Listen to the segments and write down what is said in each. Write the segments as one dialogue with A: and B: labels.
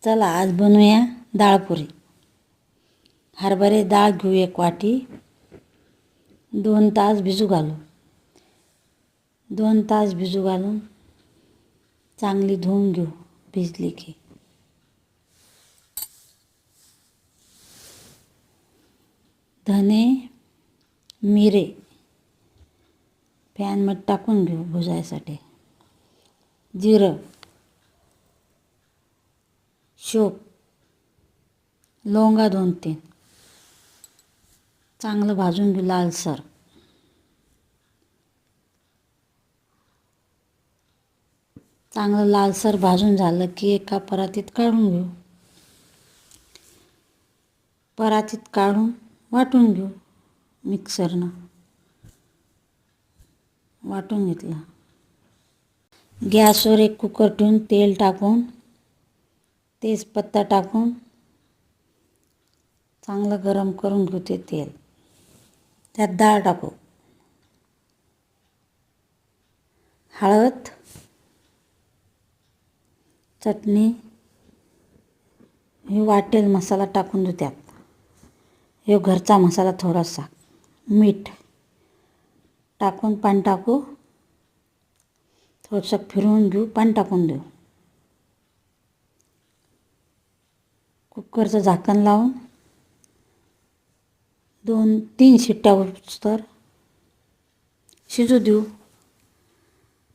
A: चला आज बनवूया डाळपुरी. हरभरे डाळ घेऊ 1 वाटी. 2 तास भिजू घालू. 2 तास भिजू घालून चांगली धुवून घेऊ. भिजली की धने मिरे पॅनमध्ये टाकून घेऊ भुजायसाठी. जिरं, शोप, लवंगा 2-3 चांगलं भाजून घेऊ लालसर. चांगलं लालसर भाजून झालं की एका परातीत काढून घेऊ. परातीत काढून वाटून घेऊ. मिक्सरनं वाटून घेतलं. गॅसवर एक कुकर ठेवून तेल टाकून तेजपत्ता टाकून चांगलं गरम करून घेऊ ते तेल. त्यात डाळ टाकू. हळद, चटणी, हे वाटेल मसाला टाकून देऊ त्यात. हे घरचा मसाला थोडासा, मीठ टाकून पाणी टाकू. थोडंसं फिरवून घेऊ. पाणी टाकून देऊ. कुकरचं झाकण लावून 2-3 शिट्ट्या होईस्तोवर शिजू देऊ.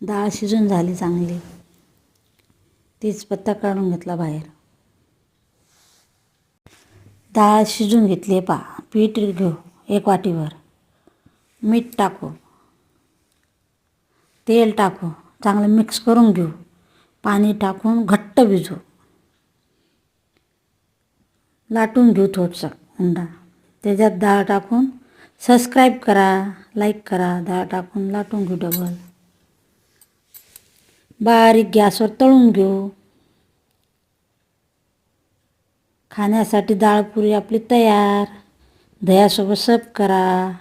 A: डाळ शिजून झाली चांगली. तेजपत्ता काढून घेतला बाहेर. डाळ शिजून घेतली. पीठ घेऊ 1 वाटीभर. मीठ टाकू. तेल टाकू. चांगलं मिक्स करून घेऊ. पाणी टाकून घट्ट भिजू. लाटून घेऊ थोडंसं उंडा. त्याच्यात डाळ टाकून सबस्क्राईब करा, लाईक करा. डाळ टाकून लाटून घेऊ डबल. बारीक गॅसवर तळून घेऊ. खाण्यासाठी डाळपुरी आपली तयार. दह्यासोबत सर्व करा.